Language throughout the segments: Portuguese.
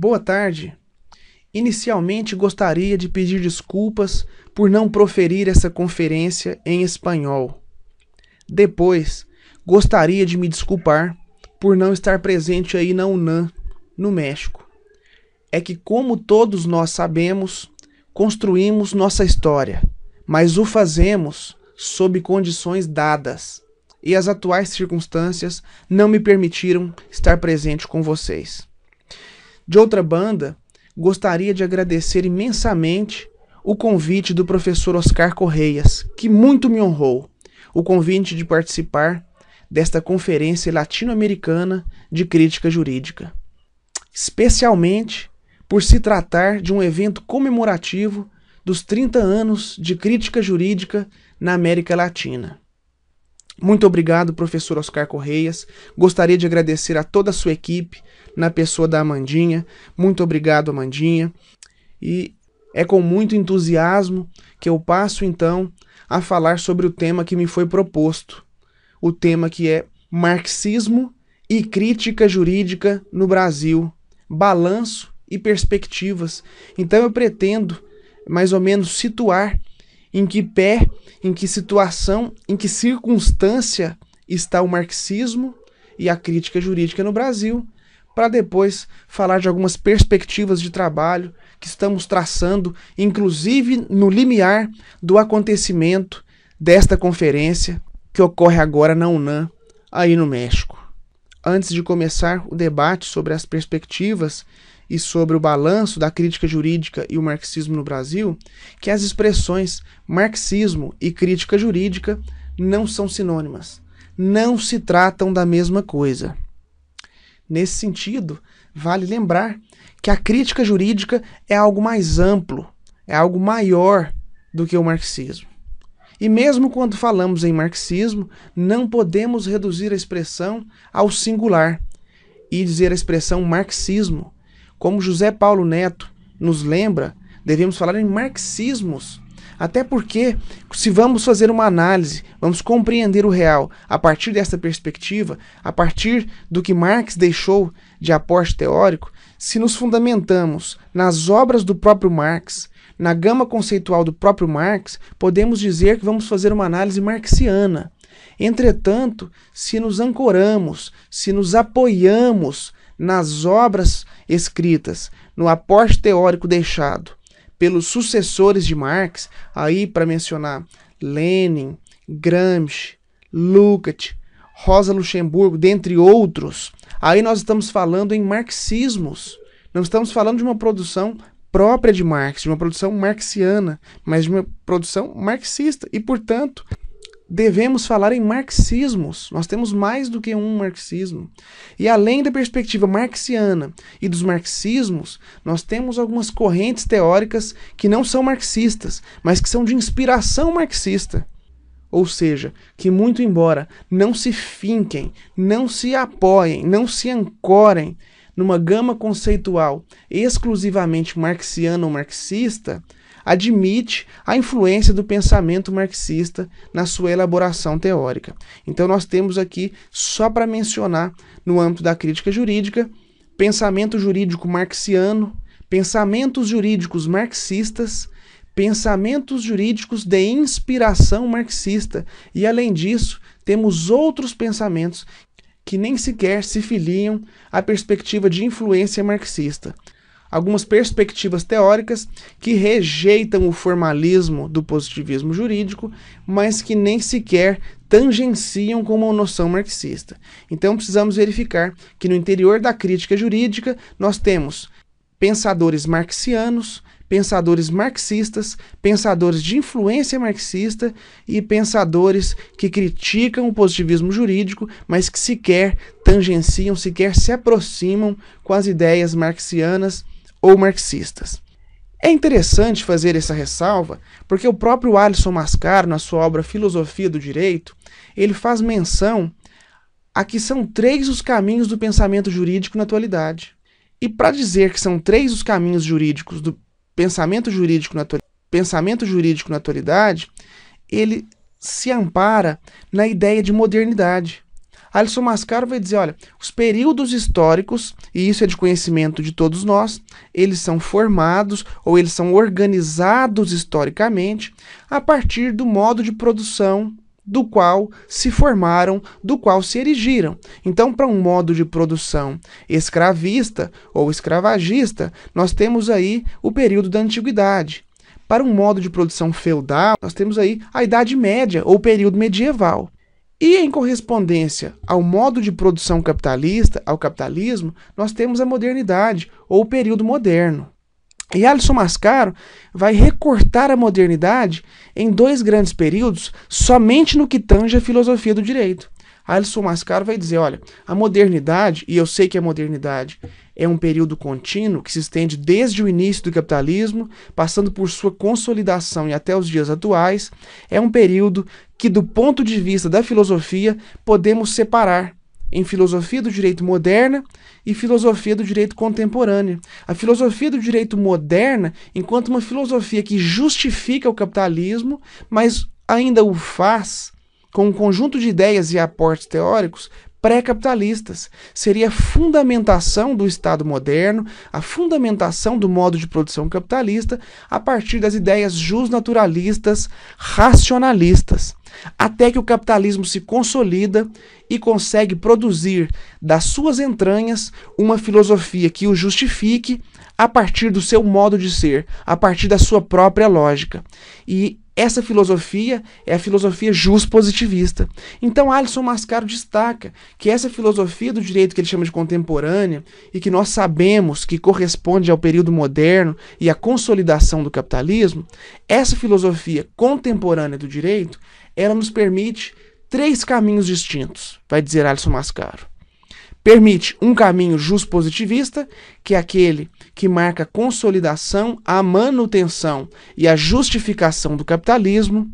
Boa tarde. Inicialmente gostaria de pedir desculpas por não proferir essa conferência em espanhol. Depois, gostaria de me desculpar por não estar presente aí na UNAM, no México. É que, como todos nós sabemos, construímos nossa história, mas o fazemos sob condições dadas, e as atuais circunstâncias não me permitiram estar presente com vocês. De outra banda, gostaria de agradecer imensamente o convite do professor Oscar Correias, que muito me honrou, o convite de participar desta Conferência Latino-Americana de Crítica Jurídica, especialmente por se tratar de um evento comemorativo dos 30 anos de crítica jurídica na América Latina. Muito obrigado, professor Oscar Correias. Gostaria de agradecer a toda a sua equipe, na pessoa da Amandinha. Muito obrigado, Amandinha. E é com muito entusiasmo que eu passo, então, a falar sobre o tema que me foi proposto. O tema que é Marxismo e Crítica Jurídica no Brasil, Balanço e Perspectivas. Então eu pretendo, mais ou menos, situar em que pé, em que situação, em que circunstância está o marxismo e a crítica jurídica no Brasil, para depois falar de algumas perspectivas de trabalho que estamos traçando, inclusive no limiar do acontecimento desta conferência que ocorre agora na UNAM, aí no México. Antes de começar o debate sobre as perspectivas e sobre o balanço da crítica jurídica e o marxismo no Brasil, que as expressões marxismo e crítica jurídica não são sinônimas, não se tratam da mesma coisa. Nesse sentido, vale lembrar que a crítica jurídica é algo mais amplo, é algo maior do que o marxismo. E mesmo quando falamos em marxismo, não podemos reduzir a expressão ao singular e dizer a expressão marxismo. Como José Paulo Neto nos lembra, devemos falar em marxismos. Até porque, se vamos fazer uma análise, vamos compreender o real a partir dessa perspectiva, a partir do que Marx deixou de aporte teórico, se nos fundamentamos nas obras do próprio Marx, na gama conceitual do próprio Marx, podemos dizer que vamos fazer uma análise marxiana. Entretanto, se nos ancoramos, se nos apoiamos nas obras escritas, no aporte teórico deixado pelos sucessores de Marx, aí para mencionar Lenin, Gramsci, Lukács, Rosa Luxemburgo, dentre outros, aí nós estamos falando em marxismos. Não estamos falando de uma produção própria de Marx, de uma produção marxiana, mas de uma produção marxista. E, portanto, devemos falar em marxismos. Nós temos mais do que um marxismo. E além da perspectiva marxiana e dos marxismos, nós temos algumas correntes teóricas que não são marxistas, mas que são de inspiração marxista. Ou seja, que muito embora não se finquem, não se apoiem, não se ancorem numa gama conceitual exclusivamente marxiana ou marxista, admite a influência do pensamento marxista na sua elaboração teórica. Então nós temos aqui, só para mencionar, no âmbito da crítica jurídica, pensamento jurídico marxiano, pensamentos jurídicos marxistas, pensamentos jurídicos de inspiração marxista, e além disso, temos outros pensamentos que nem sequer se filiam à perspectiva de influência marxista. Algumas perspectivas teóricas que rejeitam o formalismo do positivismo jurídico, mas que nem sequer tangenciam com uma noção marxista. Então precisamos verificar que no interior da crítica jurídica nós temos pensadores marxianos, pensadores marxistas, pensadores de influência marxista e pensadores que criticam o positivismo jurídico, mas que sequer tangenciam, sequer se aproximam com as ideias marxianas ou marxistas. É interessante fazer essa ressalva, porque o próprio Alisson Mascaro, na sua obra Filosofia do Direito, ele faz menção a que são 3 os caminhos do pensamento jurídico na atualidade. E para dizer que são 3 os caminhos jurídicos do pensamento jurídico na atualidade, ele se ampara na ideia de modernidade. Alisson Mascaro vai dizer, olha, os períodos históricos, e isso é de conhecimento de todos nós, eles são formados ou eles são organizados historicamente a partir do modo de produção do qual se formaram, do qual se erigiram. Então, para um modo de produção escravista ou escravagista, nós temos aí o período da antiguidade. Para um modo de produção feudal, nós temos aí a Idade Média ou período medieval. E em correspondência ao modo de produção capitalista, ao capitalismo, nós temos a modernidade, ou o período moderno. E Alisson Mascaro vai recortar a modernidade em dois grandes períodos, somente no que tange a filosofia do direito. Alisson Mascaro vai dizer, olha, a modernidade, e eu sei que a modernidade é um período contínuo que se estende desde o início do capitalismo, passando por sua consolidação e até os dias atuais, é um período que, do ponto de vista da filosofia, podemos separar em filosofia do direito moderna e filosofia do direito contemporânea. A filosofia do direito moderna, enquanto uma filosofia que justifica o capitalismo, mas ainda o faz com um conjunto de ideias e aportes teóricos pré-capitalistas. Seria a fundamentação do Estado moderno, a fundamentação do modo de produção capitalista a partir das ideias justnaturalistas, racionalistas, até que o capitalismo se consolida e consegue produzir das suas entranhas uma filosofia que o justifique a partir do seu modo de ser, a partir da sua própria lógica. E essa filosofia é a filosofia juspositivista. Então Alisson Mascaro destaca que essa filosofia do direito que ele chama de contemporânea e que nós sabemos que corresponde ao período moderno e à consolidação do capitalismo, essa filosofia contemporânea do direito, ela nos permite três caminhos distintos, vai dizer Alisson Mascaro. Permite um caminho juspositivista, que é aquele que marca a consolidação, a manutenção e a justificação do capitalismo.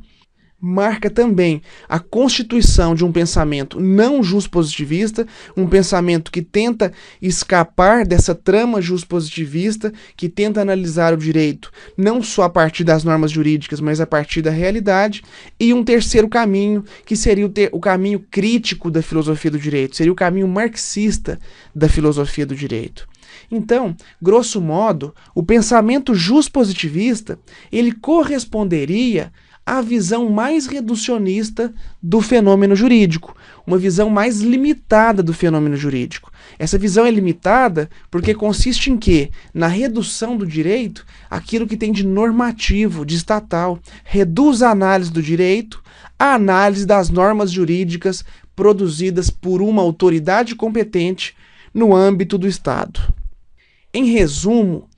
Marca também a constituição de um pensamento não juspositivista, um pensamento que tenta escapar dessa trama juspositivista, que tenta analisar o direito não só a partir das normas jurídicas, mas a partir da realidade. E um terceiro caminho, que seria o caminho crítico da filosofia do direito, seria o caminho marxista da filosofia do direito. Então, grosso modo, o pensamento juspositivista, ele corresponderia a visão mais reducionista do fenômeno jurídico, uma visão mais limitada do fenômeno jurídico. Essa visão é limitada porque consiste em quê? Na redução do direito aquilo que tem de normativo, de estatal. Reduz a análise do direito à análise das normas jurídicas produzidas por uma autoridade competente no âmbito do Estado. Em resumo,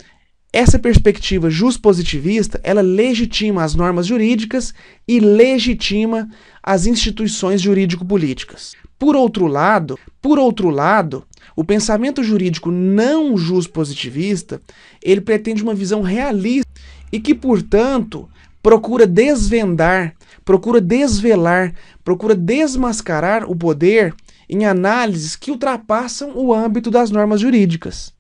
essa perspectiva juspositivista, ela legitima as normas jurídicas e legitima as instituições jurídico-políticas. Por outro lado, o pensamento jurídico não juspositivista, ele pretende uma visão realista e que, portanto, procura desvendar, procura desvelar, procura desmascarar o poder em análises que ultrapassam o âmbito das normas jurídicas.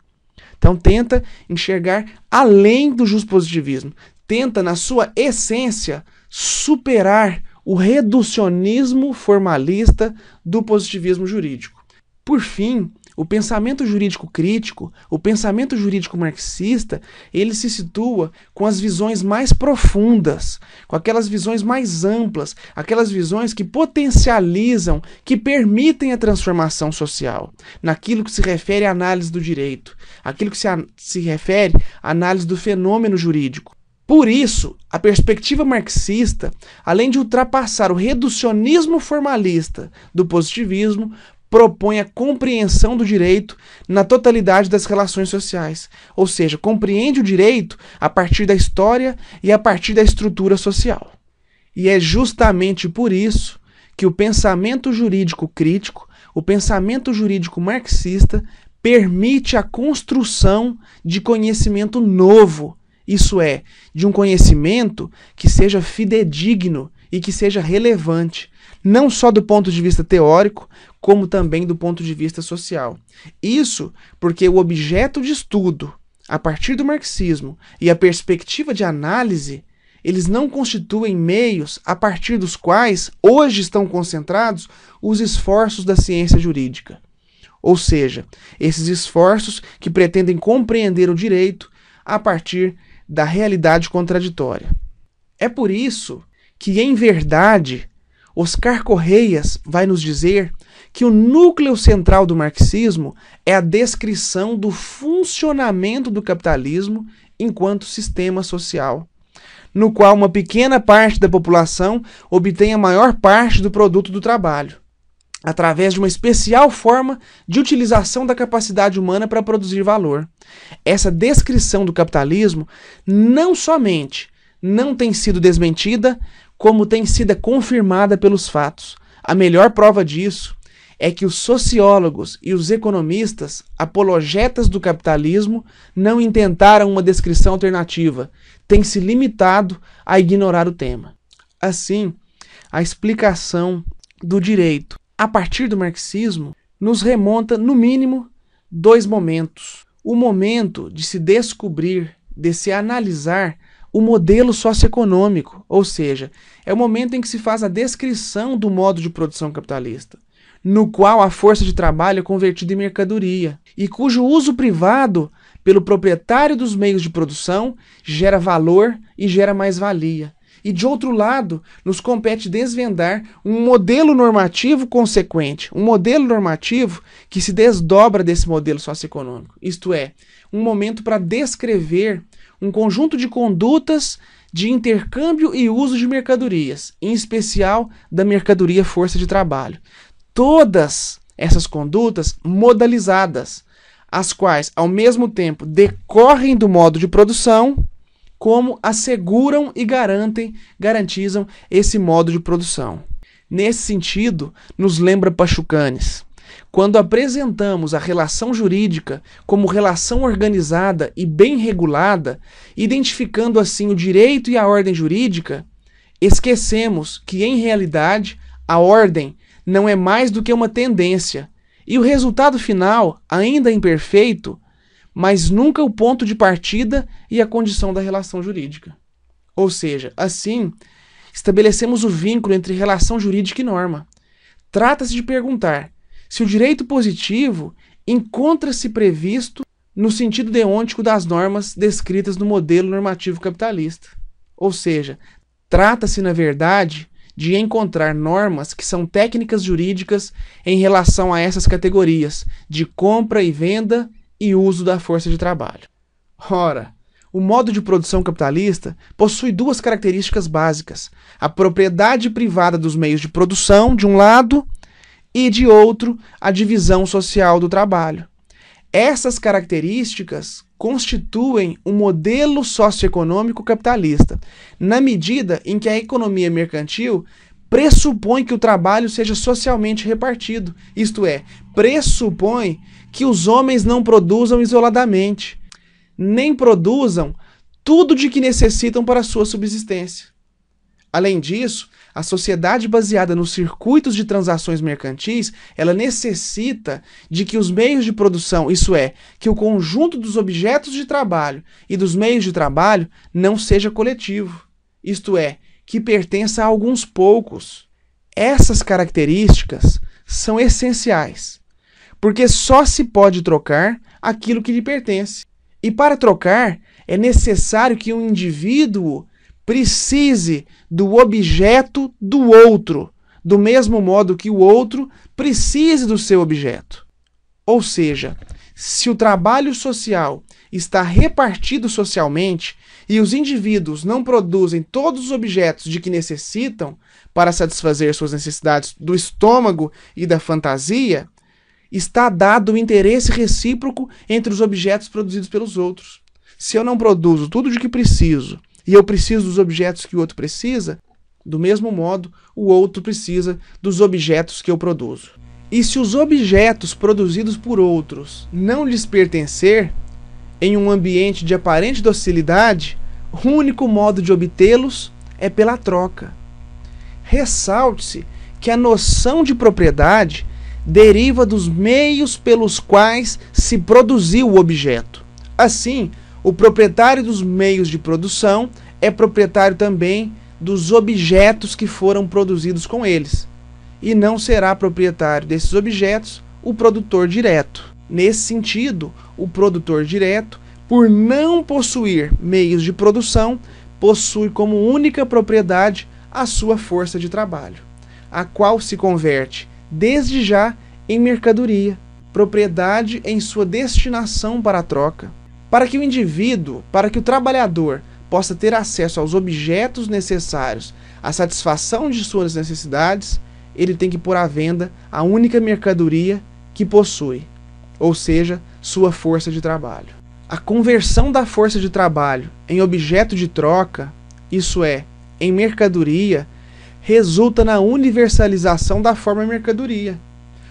Então tenta enxergar além do juspositivismo, tenta na sua essência superar o reducionismo formalista do positivismo jurídico. Por fim, o pensamento jurídico crítico, o pensamento jurídico marxista, ele se situa com as visões mais profundas, com aquelas visões mais amplas, aquelas visões que potencializam, que permitem a transformação social, naquilo que se refere à análise do direito, aquilo que se refere à análise do fenômeno jurídico. Por isso, a perspectiva marxista, além de ultrapassar o reducionismo formalista do positivismo, propõe a compreensão do direito na totalidade das relações sociais, ou seja, compreende o direito a partir da história e a partir da estrutura social. E é justamente por isso que o pensamento jurídico crítico, o pensamento jurídico marxista, permite a construção de conhecimento novo, isso é, de um conhecimento que seja fidedigno e que seja relevante, não só do ponto de vista teórico, como também do ponto de vista social. Isso porque o objeto de estudo, a partir do marxismo, e a perspectiva de análise eles não constituem meios a partir dos quais hoje estão concentrados os esforços da ciência jurídica. Ou seja, esses esforços que pretendem compreender o direito a partir da realidade contraditória. É por isso que, em verdade, Oscar Correias vai nos dizer que o núcleo central do marxismo é a descrição do funcionamento do capitalismo enquanto sistema social, no qual uma pequena parte da população obtém a maior parte do produto do trabalho, através de uma especial forma de utilização da capacidade humana para produzir valor. Essa descrição do capitalismo não somente não tem sido desmentida, como tem sido confirmada pelos fatos. A melhor prova disso é que os sociólogos e os economistas, apologetas do capitalismo, não intentaram uma descrição alternativa, têm se limitado a ignorar o tema. Assim, a explicação do direito a partir do marxismo nos remonta, no mínimo, dois momentos. O momento de se descobrir, de se analisar o modelo socioeconômico, ou seja, é o momento em que se faz a descrição do modo de produção capitalista, no qual a força de trabalho é convertida em mercadoria e cujo uso privado pelo proprietário dos meios de produção gera valor e gera mais-valia. E, de outro lado, nos compete desvendar um modelo normativo consequente, um modelo normativo que se desdobra desse modelo socioeconômico. Isto é, um momento para descrever um conjunto de condutas de intercâmbio e uso de mercadorias, em especial da mercadoria força de trabalho. Todas essas condutas modalizadas, as quais, ao mesmo tempo, decorrem do modo de produção, como asseguram e garantizam esse modo de produção. Nesse sentido, nos lembra Pachucanes, quando apresentamos a relação jurídica como relação organizada e bem regulada, identificando assim o direito e a ordem jurídica, esquecemos que, em realidade, a ordem não é mais do que uma tendência, e o resultado final, ainda imperfeito, mas nunca o ponto de partida e a condição da relação jurídica. Ou seja, assim, estabelecemos o vínculo entre relação jurídica e norma. Trata-se de perguntar se o direito positivo encontra-se previsto no sentido deôntico das normas descritas no modelo normativo capitalista. Ou seja, trata-se, na verdade, de encontrar normas que são técnicas jurídicas em relação a essas categorias de compra e venda e uso da força de trabalho. Ora, o modo de produção capitalista possui duas características básicas: a propriedade privada dos meios de produção, de um lado, e de outro, a divisão social do trabalho. Essas características constituem um modelo socioeconômico capitalista, na medida em que a economia mercantil pressupõe que o trabalho seja socialmente repartido, isto é, pressupõe que os homens não produzam isoladamente, nem produzam tudo de que necessitam para a sua subsistência. Além disso, a sociedade baseada nos circuitos de transações mercantis, ela necessita de que os meios de produção, isso é, que o conjunto dos objetos de trabalho e dos meios de trabalho não seja coletivo, isto é, que pertença a alguns poucos. Essas características são essenciais, porque só se pode trocar aquilo que lhe pertence. E para trocar, é necessário que um indivíduo precise do objeto do outro, do mesmo modo que o outro precise do seu objeto. Ou seja, se o trabalho social está repartido socialmente e os indivíduos não produzem todos os objetos de que necessitam para satisfazer suas necessidades do estômago e da fantasia, está dado o interesse recíproco entre os objetos produzidos pelos outros. Se eu não produzo tudo de que preciso e eu preciso dos objetos que o outro precisa, do mesmo modo, o outro precisa dos objetos que eu produzo. E se os objetos produzidos por outros não lhes pertencer, em um ambiente de aparente docilidade, o único modo de obtê-los é pela troca. Ressalte-se que a noção de propriedade deriva dos meios pelos quais se produziu o objeto. Assim, o proprietário dos meios de produção é proprietário também dos objetos que foram produzidos com eles, e não será proprietário desses objetos o produtor direto. Nesse sentido, o produtor direto, por não possuir meios de produção, possui como única propriedade a sua força de trabalho, a qual se converte, desde já, em mercadoria, propriedade em sua destinação para a troca. Para que o trabalhador possa ter acesso aos objetos necessários à satisfação de suas necessidades, ele tem que pôr à venda a única mercadoria que possui, ou seja, sua força de trabalho. A conversão da força de trabalho em objeto de troca, isso é, em mercadoria, resulta na universalização da forma mercadoria,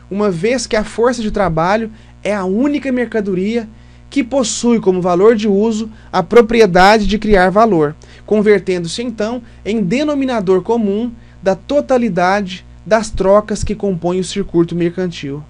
uma vez que a força de trabalho é a única mercadoria que possui como valor de uso a propriedade de criar valor, convertendo-se então em denominador comum da totalidade das trocas que compõem o circuito mercantil.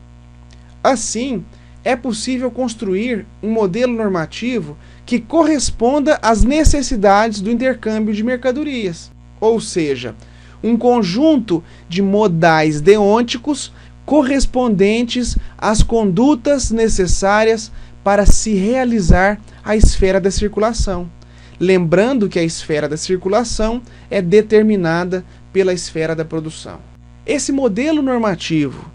Assim, é possível construir um modelo normativo que corresponda às necessidades do intercâmbio de mercadorias, ou seja, um conjunto de modais deonticos correspondentes às condutas necessárias para se realizar a esfera da circulação. Lembrando que a esfera da circulação é determinada pela esfera da produção. Esse modelo normativo,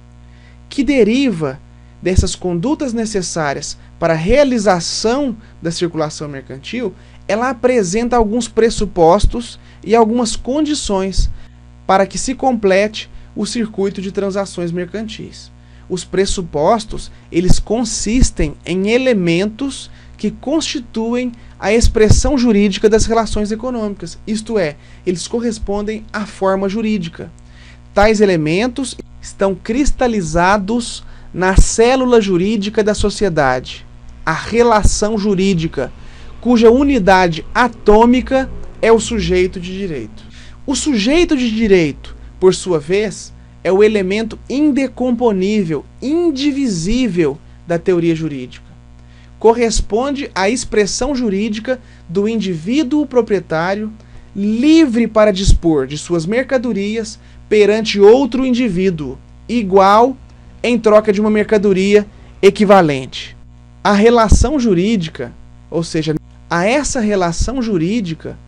que deriva dessas condutas necessárias para a realização da circulação mercantil, ela apresenta alguns pressupostos e algumas condições para que se complete o circuito de transações mercantis. Os pressupostos, eles consistem em elementos que constituem a expressão jurídica das relações econômicas, isto é, eles correspondem à forma jurídica. Tais elementos estão cristalizados na célula jurídica da sociedade, a relação jurídica, cuja unidade atômica é o sujeito de direito. O sujeito de direito, por sua vez, é o elemento indecomponível, indivisível da teoria jurídica. Corresponde à expressão jurídica do indivíduo proprietário, livre para dispor de suas mercadorias perante outro indivíduo, igual em troca de uma mercadoria equivalente. A relação jurídica, ou seja, a essa relação jurídica,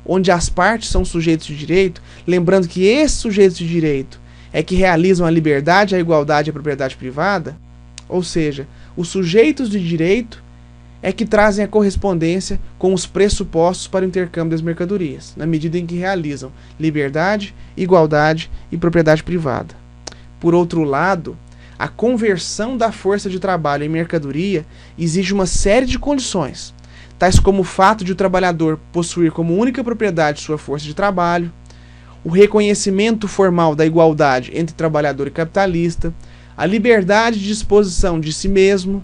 onde as partes são sujeitos de direito, lembrando que esses sujeitos de direito é que realizam a liberdade, a igualdade e a propriedade privada, ou seja, os sujeitos de direito é que trazem a correspondência com os pressupostos para o intercâmbio das mercadorias, na medida em que realizam liberdade, igualdade e propriedade privada. Por outro lado, a conversão da força de trabalho em mercadoria exige uma série de condições, tais como o fato de o trabalhador possuir como única propriedade sua força de trabalho, o reconhecimento formal da igualdade entre trabalhador e capitalista, a liberdade de disposição de si mesmo,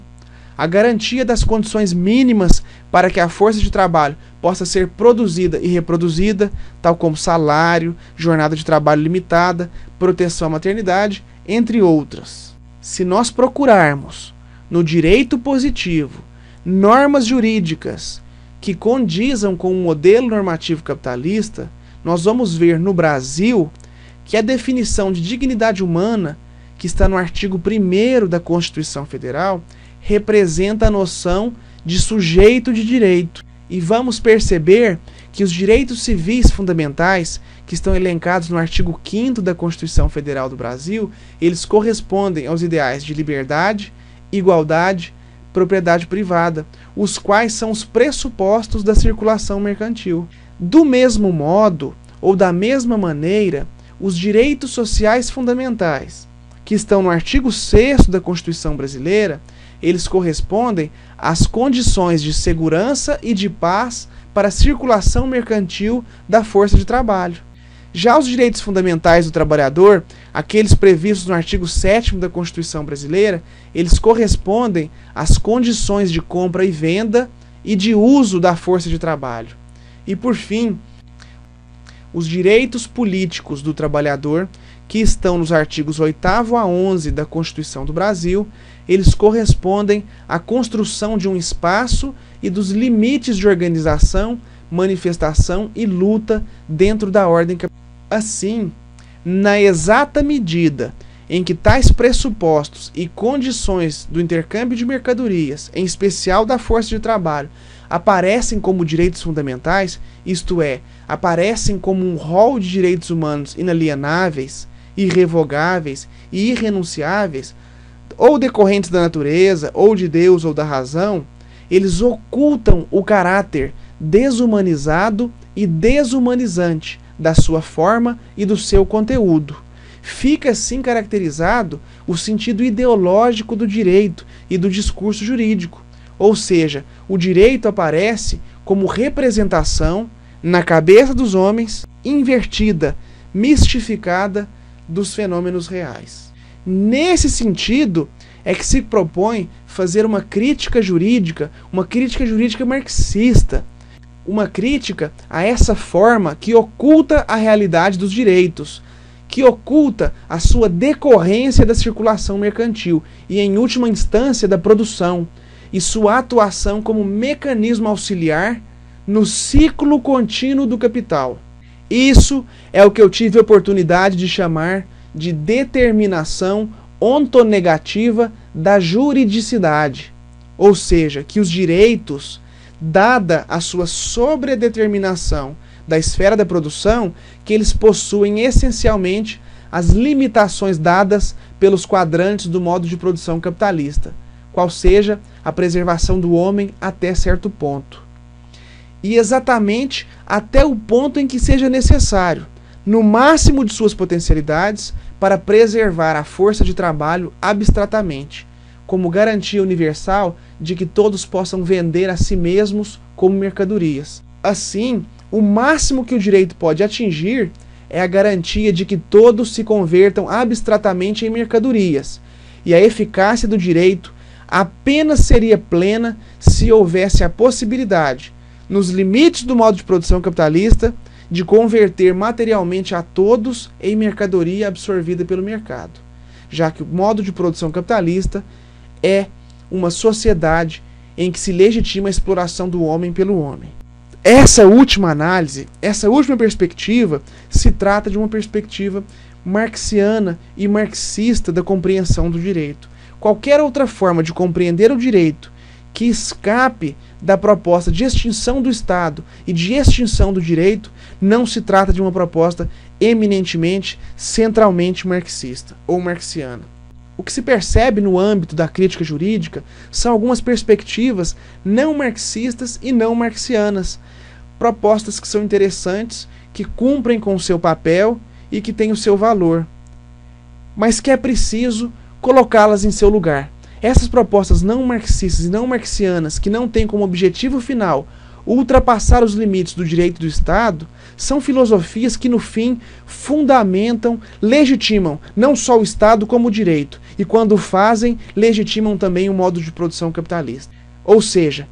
a garantia das condições mínimas para que a força de trabalho possa ser produzida e reproduzida, tal como salário, jornada de trabalho limitada, proteção à maternidade, entre outras. Se nós procurarmos no direito positivo normas jurídicas que condizam com o modelo normativo capitalista, nós vamos ver no Brasil que a definição de dignidade humana, que está no artigo 1º da Constituição Federal, representa a noção de sujeito de direito. E vamos perceber que os direitos civis fundamentais, que estão elencados no artigo 5º da Constituição Federal do Brasil, eles correspondem aos ideais de liberdade, igualdade, propriedade privada, os quais são os pressupostos da circulação mercantil. Do mesmo modo, ou da mesma maneira, os direitos sociais fundamentais, que estão no artigo 6º da Constituição Brasileira, eles correspondem às condições de segurança e de paz para a circulação mercantil da força de trabalho. Já os direitos fundamentais do trabalhador, aqueles previstos no artigo 7º da Constituição Brasileira, eles correspondem às condições de compra e venda e de uso da força de trabalho. E, por fim, os direitos políticos do trabalhador, que estão nos artigos 8º a 11 da Constituição do Brasil, eles correspondem à construção de um espaço e dos limites de organização manifestação e luta dentro da ordem capitalista. Assim, na exata medida em que tais pressupostos e condições do intercâmbio de mercadorias, em especial da força de trabalho, aparecem como direitos fundamentais, isto é, aparecem como um rol de direitos humanos inalienáveis, irrevogáveis e irrenunciáveis, ou decorrentes da natureza, ou de Deus ou da razão, eles ocultam o caráter desumanizado e desumanizante da sua forma e do seu conteúdo. Fica assim caracterizado o sentido ideológico do direito e do discurso jurídico, ou seja, o direito aparece como representação na cabeça dos homens, invertida, mistificada dos fenômenos reais. Nesse sentido é que se propõe fazer uma crítica jurídica marxista, uma crítica a essa forma que oculta a realidade dos direitos, que oculta a sua decorrência da circulação mercantil e, em última instância, da produção, e sua atuação como mecanismo auxiliar no ciclo contínuo do capital. Isso é o que eu tive a oportunidade de chamar de determinação ontonegativa da juridicidade, ou seja, que os direitos, dada a sua sobredeterminação da esfera da produção, que eles possuem essencialmente as limitações dadas pelos quadrantes do modo de produção capitalista, qual seja a preservação do homem até certo ponto. E exatamente até o ponto em que seja necessário, no máximo de suas potencialidades, para preservar a força de trabalho abstratamente, como garantia universal de que todos possam vender a si mesmos como mercadorias. Assim, o máximo que o direito pode atingir é a garantia de que todos se convertam abstratamente em mercadorias, e a eficácia do direito apenas seria plena se houvesse a possibilidade, nos limites do modo de produção capitalista, de converter materialmente a todos em mercadoria absorvida pelo mercado, já que o modo de produção capitalista é uma sociedade em que se legitima a exploração do homem pelo homem. Essa última análise, essa última perspectiva, se trata de uma perspectiva marxiana e marxista da compreensão do direito. Qualquer outra forma de compreender o direito que escape da proposta de extinção do Estado e de extinção do direito não se trata de uma proposta eminentemente, centralmente marxista ou marxiana. O que se percebe no âmbito da crítica jurídica são algumas perspectivas não marxistas e não marxianas, propostas que são interessantes, que cumprem com o seu papel e que têm o seu valor, mas que é preciso colocá-las em seu lugar. Essas propostas não marxistas e não marxianas, que não têm como objetivo final ultrapassar os limites do direito do Estado, são filosofias que, no fim, fundamentam, legitimam não só o Estado como o direito, e quando o fazem, legitimam também o modo de produção capitalista. Ou seja,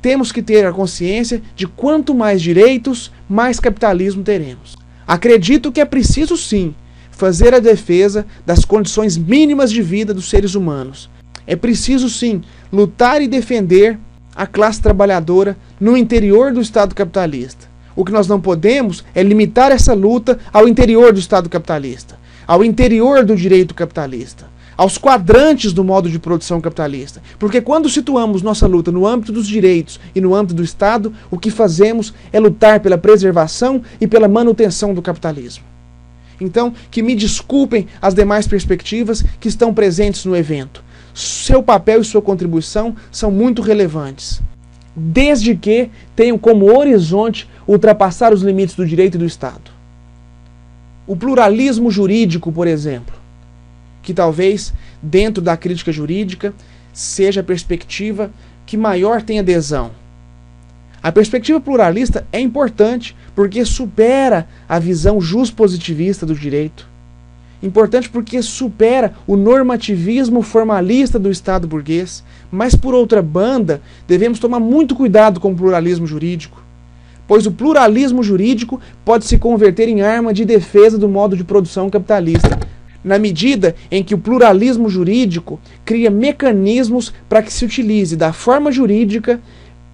temos que ter a consciência de quanto mais direitos, mais capitalismo teremos. Acredito que é preciso, sim, fazer a defesa das condições mínimas de vida dos seres humanos. É preciso, sim, lutar e defender a classe trabalhadora no interior do Estado capitalista. O que nós não podemos é limitar essa luta ao interior do Estado capitalista, ao interior do direito capitalista, aos quadrantes do modo de produção capitalista. Porque quando situamos nossa luta no âmbito dos direitos e no âmbito do Estado, o que fazemos é lutar pela preservação e pela manutenção do capitalismo. Então, que me desculpem as demais perspectivas que estão presentes no evento. Seu papel e sua contribuição são muito relevantes, desde que tenham como horizonte ultrapassar os limites do direito e do Estado. O pluralismo jurídico, por exemplo, que talvez, dentro da crítica jurídica, seja a perspectiva que maior tem adesão. A perspectiva pluralista é importante porque supera a visão juspositivista do direito. Importante porque supera o normativismo formalista do Estado burguês. Mas, por outra banda, devemos tomar muito cuidado com o pluralismo jurídico, pois o pluralismo jurídico pode se converter em arma de defesa do modo de produção capitalista, na medida em que o pluralismo jurídico cria mecanismos para que se utilize da forma jurídica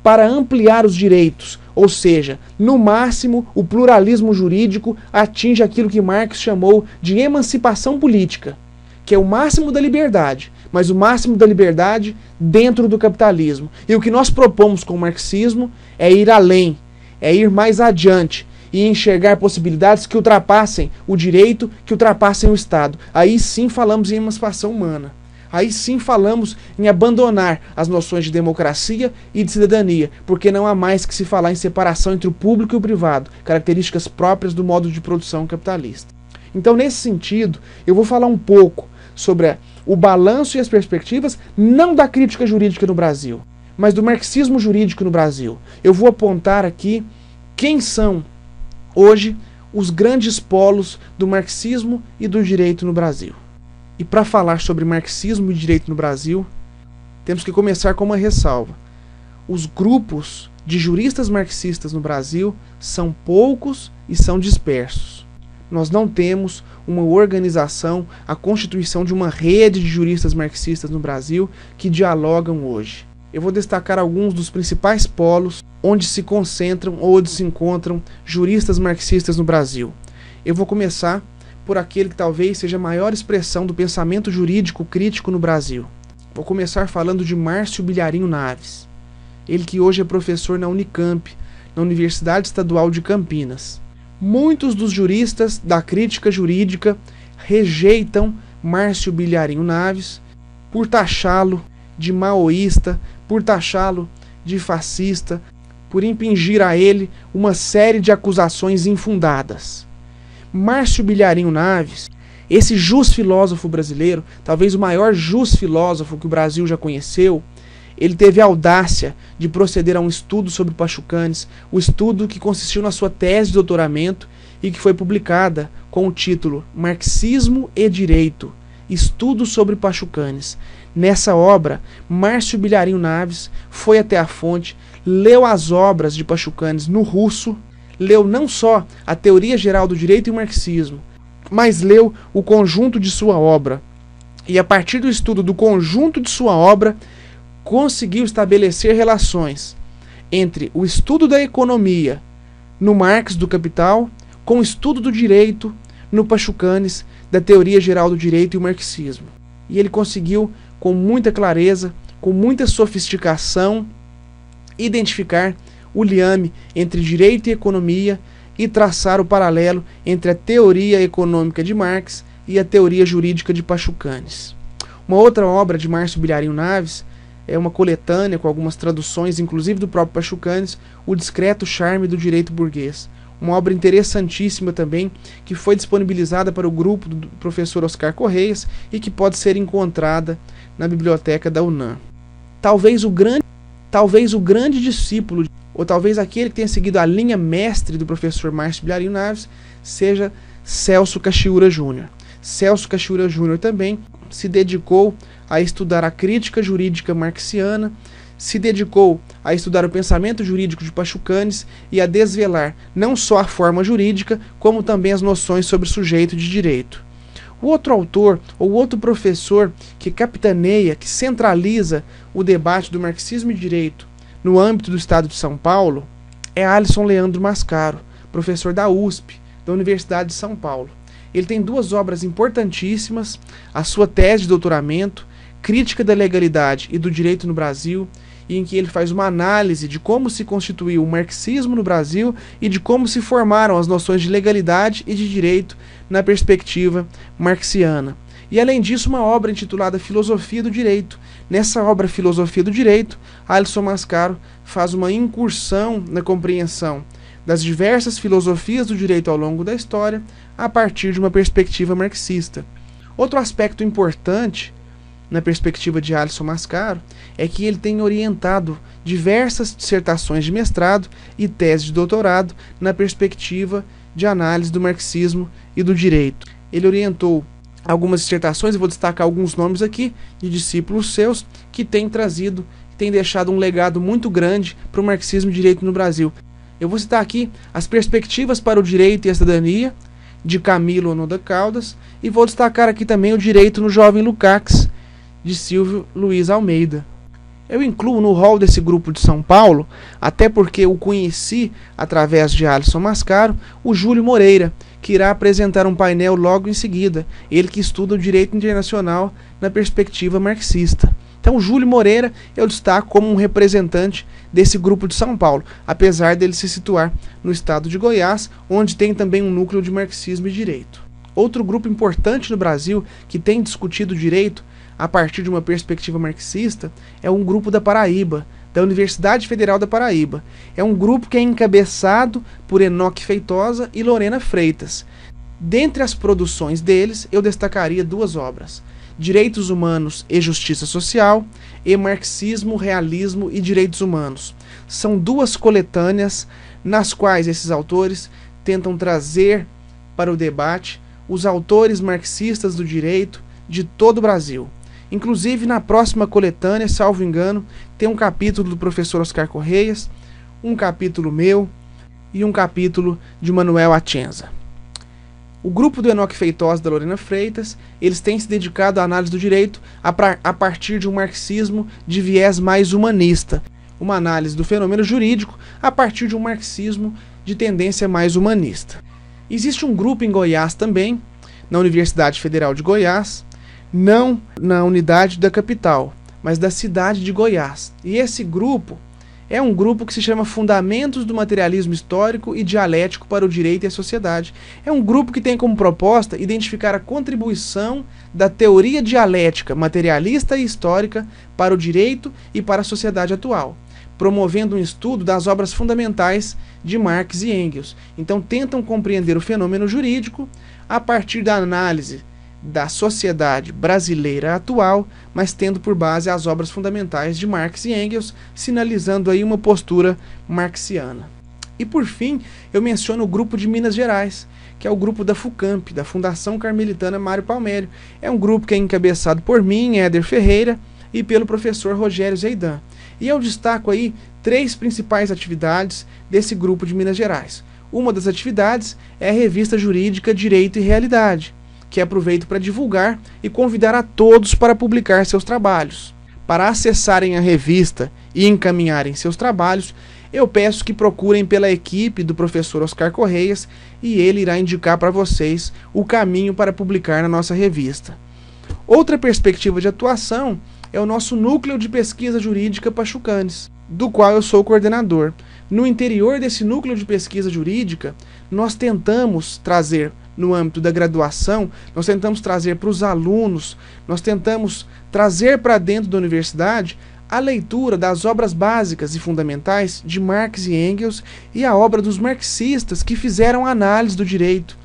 para ampliar os direitos, ou seja, no máximo o pluralismo jurídico atinge aquilo que Marx chamou de emancipação política, que é o máximo da liberdade, mas o máximo da liberdade dentro do capitalismo. E o que nós propomos com o marxismo é ir além, é ir mais adiante e enxergar possibilidades que ultrapassem o direito, que ultrapassem o Estado. Aí sim falamos em emancipação humana. Aí sim falamos em abandonar as noções de democracia e de cidadania, porque não há mais que se falar em separação entre o público e o privado, características próprias do modo de produção capitalista. Então, nesse sentido, eu vou falar um pouco sobre o balanço e as perspectivas, não da crítica jurídica no Brasil, mas do marxismo jurídico no Brasil. Eu vou apontar aqui quem são hoje os grandes polos do marxismo e do direito no Brasil. E para falar sobre marxismo e direito no Brasil, temos que começar com uma ressalva. Os grupos de juristas marxistas no Brasil são poucos e são dispersos. Nós não temos uma organização, a constituição de uma rede de juristas marxistas no Brasil que dialogam hoje. Eu vou destacar alguns dos principais polos onde se concentram ou onde se encontram juristas marxistas no Brasil. Eu vou começar por aquele que talvez seja a maior expressão do pensamento jurídico crítico no Brasil. Vou começar falando de Márcio Bilharinho Naves. Ele que hoje é professor na Unicamp, na Universidade Estadual de Campinas. Muitos dos juristas da crítica jurídica rejeitam Márcio Bilharinho Naves por taxá-lo de maoísta, por taxá-lo de fascista, por impingir a ele uma série de acusações infundadas. Márcio Bilharinho Naves, esse jus-filósofo brasileiro, talvez o maior jus-filósofo que o Brasil já conheceu, ele teve a audácia de proceder a um estudo sobre Pachucanes, o estudo que consistiu na sua tese de doutoramento e que foi publicada com o título Marxismo e Direito, Estudo sobre Pachucanes. Nessa obra, Márcio Bilharinho Naves foi até a fonte, leu as obras de Pachucanes no russo, leu não só a teoria geral do direito e o marxismo, mas leu o conjunto de sua obra. E a partir do estudo do conjunto de sua obra, conseguiu estabelecer relações entre o estudo da economia no Marx do Capital com o estudo do direito no Pachucanes, da teoria geral do direito e o marxismo. E ele conseguiu, com muita clareza, com muita sofisticação, identificar o liame entre direito e economia e traçar o paralelo entre a teoria econômica de Marx e a teoria jurídica de Pachucanes. Uma outra obra de Márcio Bilharinho Naves é uma coletânea com algumas traduções, inclusive do próprio Pachucanes, O Discreto Charme do Direito Burguês. Uma obra interessantíssima também, que foi disponibilizada para o grupo do professor Oscar Correias e que pode ser encontrada na biblioteca da UNAM. Talvez o grande discípulo, ou talvez aquele que tenha seguido a linha mestre do professor Márcio Bilharinho Naves, seja Celso Cachiura Júnior. Celso Cachiura Júnior também se dedicou a estudar a crítica jurídica marxiana, se dedicou a estudar o pensamento jurídico de Pachucanes e a desvelar não só a forma jurídica, como também as noções sobre sujeito de direito. O outro autor, ou outro professor que capitaneia, que centraliza o debate do marxismo e direito no âmbito do Estado de São Paulo, é Alisson Leandro Mascaro, professor da USP, da Universidade de São Paulo. Ele tem duas obras importantíssimas, a sua tese de doutoramento, Crítica da Legalidade e do Direito no Brasil, em que ele faz uma análise de como se constituiu o marxismo no Brasil e de como se formaram as noções de legalidade e de direito na perspectiva marxiana. E além disso, uma obra intitulada Filosofia do Direito. Nessa obra Filosofia do Direito, Alisson Mascaro faz uma incursão na compreensão das diversas filosofias do direito ao longo da história a partir de uma perspectiva marxista. Outro aspecto importante na perspectiva de Alisson Mascaro é que ele tem orientado diversas dissertações de mestrado e tese de doutorado na perspectiva de análise do marxismo e do direito. Ele orientou algumas dissertações, eu vou destacar alguns nomes aqui, de discípulos seus, que têm trazido, têm deixado um legado muito grande para o marxismo e direito no Brasil. Eu vou citar aqui As Perspectivas para o Direito e a Cidadania, de Camilo Onoda Caldas, e vou destacar aqui também O Direito no Jovem Lukács, de Silvio Luiz Almeida. Eu incluo no hall desse grupo de São Paulo, até porque eu conheci, através de Alisson Mascaro, o Júlio Moreira, que irá apresentar um painel logo em seguida, ele que estuda o direito internacional na perspectiva marxista. Então, o Júlio Moreira eu destaco como um representante desse grupo de São Paulo, apesar dele se situar no estado de Goiás, onde tem também um núcleo de marxismo e direito. Outro grupo importante no Brasil que tem discutido direito a partir de uma perspectiva marxista é um grupo da Paraíba, da Universidade Federal da Paraíba. É um grupo que é encabeçado por Enoque Feitosa e Lorena Freitas. Dentre as produções deles, eu destacaria duas obras: Direitos Humanos e Justiça Social e Marxismo, Realismo e Direitos Humanos. São duas coletâneas nas quais esses autores tentam trazer para o debate os autores marxistas do direito de todo o Brasil. Inclusive, na próxima coletânea, salvo engano, tem um capítulo do professor Oscar Correias, um capítulo meu e um capítulo de Manuel Atienza. O grupo do Enoque Feitosa e da Lorena Freitas, eles têm se dedicado à análise do direito a partir de um marxismo de viés mais humanista, uma análise do fenômeno jurídico a partir de um marxismo de tendência mais humanista. Existe um grupo em Goiás também, na Universidade Federal de Goiás, não na unidade da capital, mas da cidade de Goiás. E esse grupo é um grupo que se chama Fundamentos do Materialismo Histórico e Dialético para o Direito e a Sociedade. É um grupo que tem como proposta identificar a contribuição da teoria dialética materialista e histórica para o direito e para a sociedade atual, promovendo um estudo das obras fundamentais de Marx e Engels. Então tentam compreender o fenômeno jurídico a partir da análise da sociedade brasileira atual, mas tendo por base as obras fundamentais de Marx e Engels, sinalizando aí uma postura marxiana. E por fim, eu menciono o grupo de Minas Gerais, que é o grupo da FUCAMP, da Fundação Carmelitana Mário Palmério. É um grupo que é encabeçado por mim, Éder Ferreira, e pelo professor Rogério Zeidan. E eu destaco aí 3 principais atividades desse grupo de Minas Gerais. Uma das atividades é a revista jurídica Direito e Realidade, que aproveito para divulgar e convidar a todos para publicar seus trabalhos. Para acessarem a revista e encaminharem seus trabalhos, eu peço que procurem pela equipe do professor Oscar Correias e ele irá indicar para vocês o caminho para publicar na nossa revista. Outra perspectiva de atuação é o nosso Núcleo de Pesquisa Jurídica Pachucanes, do qual eu sou coordenador. No interior desse Núcleo de Pesquisa Jurídica, nós tentamos trazer, no âmbito da graduação, nós tentamos trazer para os alunos, nós tentamos trazer para dentro da universidade a leitura das obras básicas e fundamentais de Marx e Engels e a obra dos marxistas que fizeram análise do direito.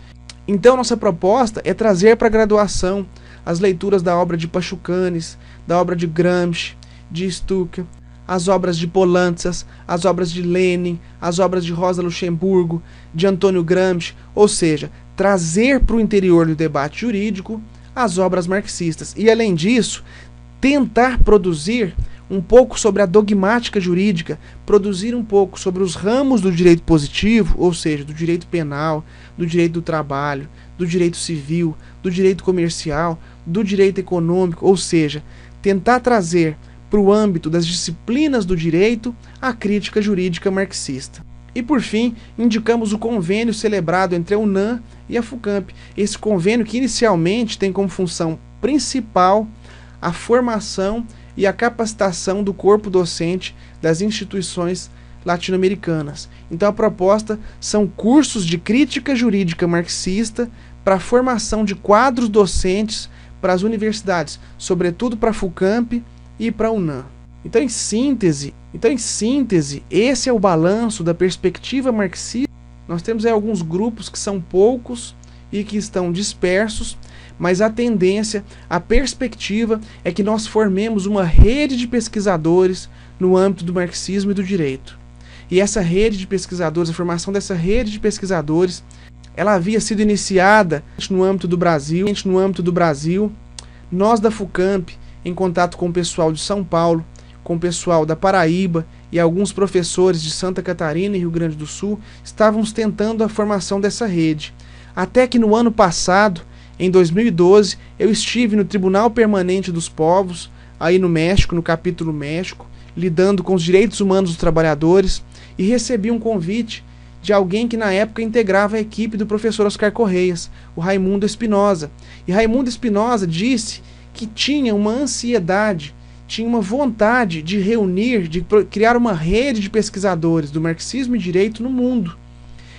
Então, nossa proposta é trazer para a graduação as leituras da obra de Pachucanes, da obra de Gramsci, de Stucker, as obras de Polantzas, as obras de Lenin, as obras de Rosa Luxemburgo, de Antônio Gramsci, ou seja, trazer para o interior do debate jurídico as obras marxistas. E, além disso, tentar produzir um pouco sobre a dogmática jurídica, produzir um pouco sobre os ramos do direito positivo, ou seja, do direito penal, do direito do trabalho, do direito civil, do direito comercial, do direito econômico, ou seja, tentar trazer para o âmbito das disciplinas do direito a crítica jurídica marxista. E por fim, indicamos o convênio celebrado entre a UNAM e a FUCAMP. Esse convênio que inicialmente tem como função principal a formação e a capacitação do corpo docente das instituições latino-americanas. Então a proposta são cursos de crítica jurídica marxista para a formação de quadros docentes para as universidades, sobretudo para a FUCAMP e para a UNAM. Então, em síntese, esse é o balanço da perspectiva marxista. Nós temos aí alguns grupos que são poucos e que estão dispersos, mas a tendência, a perspectiva é que nós formemos uma rede de pesquisadores no âmbito do marxismo e do direito. E essa rede de pesquisadores, a formação dessa rede de pesquisadores, ela havia sido iniciada no âmbito do Brasil. Nós da FUCAMP, em contato com o pessoal de São Paulo, com o pessoal da Paraíba e alguns professores de Santa Catarina e Rio Grande do Sul, estávamos tentando a formação dessa rede. Até que no ano passado, em 2012, eu estive no Tribunal Permanente dos Povos, aí no México, no capítulo México, lidando com os direitos humanos dos trabalhadores, e recebi um convite de alguém que na época integrava a equipe do professor Oscar Correias, o Raimundo Espinosa. E Raimundo Espinosa disse que tinha uma ansiedade, tinha uma vontade de reunir, de criar uma rede de pesquisadores do marxismo e direito no mundo.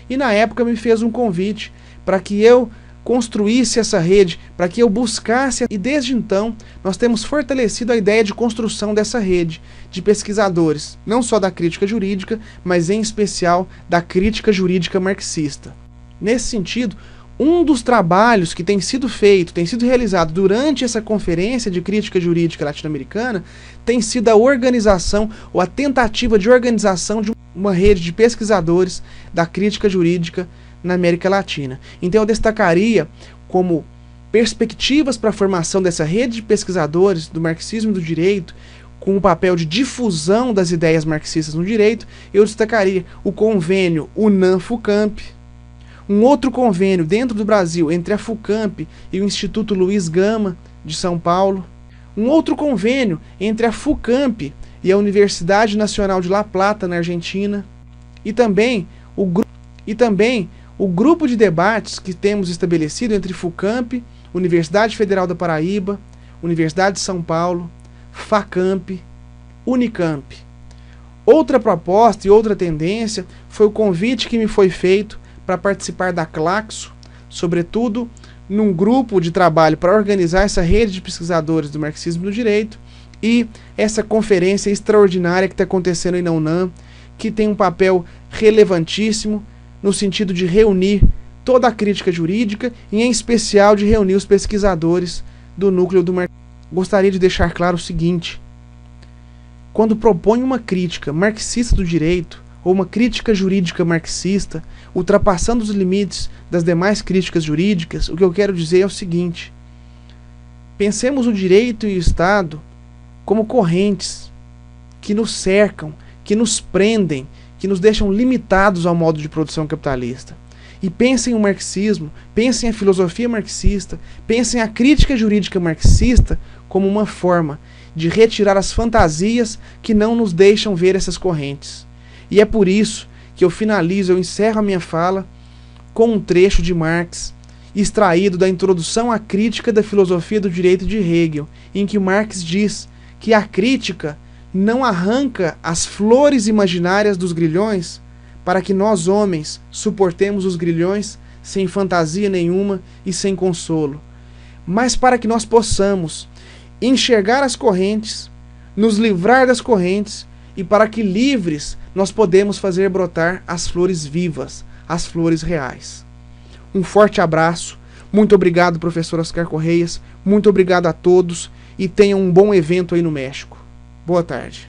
E na época me fez um convite para que eu construísse essa rede, para que eu buscasse, e desde então nós temos fortalecido a ideia de construção dessa rede de pesquisadores, não só da crítica jurídica, mas em especial da crítica jurídica marxista. Nesse sentido, um dos trabalhos que tem sido feito, tem sido realizado durante essa conferência de crítica jurídica latino-americana, tem sido a organização ou a tentativa de organização de uma rede de pesquisadores da crítica jurídica na América Latina. Então eu destacaria como perspectivas para a formação dessa rede de pesquisadores do marxismo e do direito, com o papel de difusão das ideias marxistas no direito, eu destacaria o convênio UNAM-FUCAMP, um outro convênio dentro do Brasil entre a FUCAMP e o Instituto Luiz Gama de São Paulo, um outro convênio entre a FUCAMP e a Universidade Nacional de La Plata, na Argentina, e também o grupo de debates que temos estabelecido entre FUCAMP, Universidade Federal da Paraíba, Universidade de São Paulo, FACAMP, Unicamp. Outra proposta e outra tendência foi o convite que me foi feito para participar da Claxo, sobretudo num grupo de trabalho para organizar essa rede de pesquisadores do marxismo e do direito, e essa conferência extraordinária que está acontecendo aí na UNAM, que tem um papel relevantíssimo no sentido de reunir toda a crítica jurídica e, em especial, de reunir os pesquisadores do núcleo do marxismo. Gostaria de deixar claro o seguinte: quando propõe uma crítica marxista do direito, ou uma crítica jurídica marxista, ultrapassando os limites das demais críticas jurídicas, o que eu quero dizer é o seguinte: pensemos o direito e o Estado como correntes que nos cercam, que nos prendem, que nos deixam limitados ao modo de produção capitalista. E pensem o marxismo, pensem a filosofia marxista, pensem a crítica jurídica marxista como uma forma de retirar as fantasias que não nos deixam ver essas correntes. E é por isso que eu encerro a minha fala com um trecho de Marx, extraído da Introdução à Crítica da Filosofia do Direito de Hegel, em que Marx diz que a crítica não arranca as flores imaginárias dos grilhões para que nós, homens, suportemos os grilhões sem fantasia nenhuma e sem consolo, mas para que nós possamos enxergar as correntes, nos livrar das correntes, e para que livres nós podemos fazer brotar as flores vivas, as flores reais. Um forte abraço, muito obrigado, professor Oscar Correias, muito obrigado a todos, e tenham um bom evento aí no México. Boa tarde.